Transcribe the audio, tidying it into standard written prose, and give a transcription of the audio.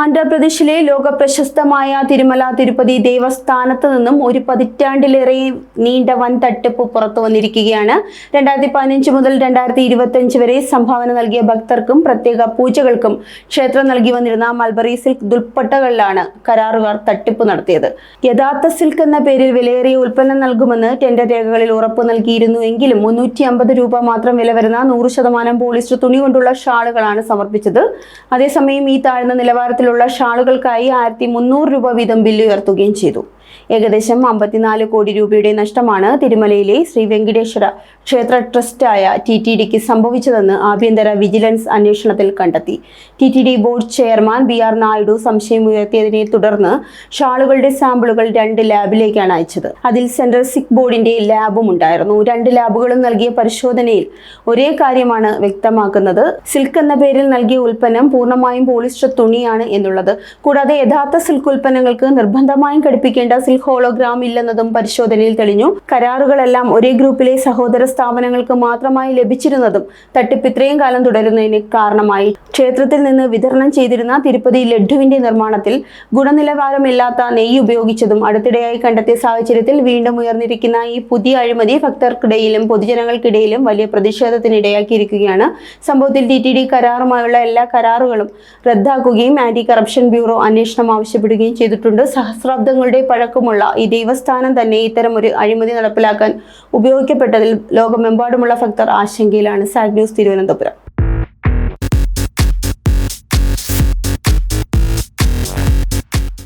ആന്ധ്രാപ്രദേശിലെ ലോകപ്രശസ്തമായ തിരുമല തിരുപ്പതി ദേവസ്ഥാനത്ത് നിന്നും ഒരു പതിറ്റാണ്ടിലേറെ നീണ്ട വൻ തട്ടിപ്പ് പുറത്തു വന്നിരിക്കുകയാണ്. 2015 മുതൽ 2025 വരെ സംഭാവന നൽകിയ ഭക്തർക്കും പ്രത്യേക പൂജകൾക്കും ക്ഷേത്രം നൽകി വന്നിരുന്ന മൽബറി സിൽക്ക് ദുൽപ്പട്ടകളിലാണ് കരാറുകാർ തട്ടിപ്പ് നടത്തിയത്. യഥാർത്ഥ സിൽക്ക് എന്ന പേരിൽ വിലയേറിയ ഉൽപ്പന്നം നൽകുമെന്ന് ടെൻഡർ രേഖകളിൽ ഉറപ്പു നൽകിയിരുന്നുവെങ്കിലും 350 രൂപ മാത്രം വില വരുന്ന 100% പോളിസ്റ്റർ തുണി കൊണ്ടുള്ള ഷാളുകളാണ് സമർപ്പിച്ചത്. അതേസമയം ഈ താഴ്ന്ന നിലവാരത്തിലുള്ള ഷാളുകൾക്കായി 1300 രൂപ വീതം ബില്ല് ഉയർത്തുകയും ചെയ്തു. ഏകദേശം 54 കോടി രൂപയുടെ നഷ്ടമാണ് തിരുമലയിലെ ശ്രീ വെങ്കടേശ്വര ക്ഷേത്ര ട്രസ്റ്റായ TTDക്ക് സംഭവിച്ചതെന്ന് ആഭ്യന്തര വിജിലൻസ് അന്വേഷണത്തിൽ കണ്ടെത്തി. TTD board chairman BR Naidu സംശയമുയർത്തിയതിനെ തുടർന്ന് ഷാളുകളുടെ സാമ്പിളുകൾ 2 ലാബിലേക്കാണ് അയച്ചത്. അതിൽ സെൻട്രൽ സിക്ക് ബോർഡിന്റെ ലാബും ഉണ്ടായിരുന്നു. 2 ലാബുകളും നൽകിയ പരിശോധനയിൽ ഒരേ കാര്യമാണ് വ്യക്തമാക്കുന്നത്. സിൽക്ക് എന്ന പേരിൽ നൽകിയ ഉൽപ്പന്നം പൂർണ്ണമായും പോളിസ്റ്റർ തുണിയാണ് എന്നുള്ളത്. കൂടാതെ യഥാർത്ഥ സിൽക്ക് ഉൽപ്പന്നങ്ങൾക്ക് നിർബന്ധമായും ഘടിപ്പിക്കേണ്ട സിൽക്ക് ഹോളോഗ്രാം ഇല്ലെന്നതും പരിശോധനയിൽ തെളിഞ്ഞു. കരാറുകളെല്ലാം ഒരേ ഗ്രൂപ്പിലെ സഹോദര സ്ഥാപനങ്ങൾക്ക് മാത്രമായി ലഭിച്ചിരുന്നതും തട്ടിപ്പ് ഇത്രയും കാലം തുടരുന്നതിന് കാരണമായി. ക്ഷേത്രത്തിൽ നിന്ന് വിതരണം ചെയ്തിരുന്ന തിരുപ്പതി ലഡ്ഡുവിന്റെ നിർമ്മാണത്തിൽ ഗുണനിലവാരമില്ലാത്ത നെയ്യ് ഉപയോഗിച്ചതും അടുത്തിടെയായി കണ്ടെത്തിയ സാഹചര്യത്തിൽ വീണ്ടും ഉയർന്നിരിക്കുന്ന ഈ പുതിയ അഴിമതി ഭക്തർക്കിടയിലും പൊതുജനങ്ങൾക്കിടയിലും വലിയ പ്രതിഷേധത്തിനിടയാക്കിയിരിക്കുകയാണ്. സംഭവത്തിൽ TTD കരാറുമായുള്ള എല്ലാ കരാറുകളും റദ്ദാക്കുകയും ആന്റി കറപ്ഷൻ ബ്യൂറോ അന്വേഷണം ആവശ്യപ്പെടുകയും ചെയ്തിട്ടുണ്ട്. സഹസ്രാബ്ദങ്ങളുടെ പഴക്കമുള്ള ഈ ദേവസ്ഥാനം തന്നെ ഇത്തരം ഒരു അഴിമതി നടപ്പിലാക്കാൻ ഉപയോഗിക്കപ്പെട്ടതിൽ ലോകമെമ്പാടുമുള്ള ഭക്തർ ആശങ്കയിലാണ്. Zag news, Thiruvananthapuram.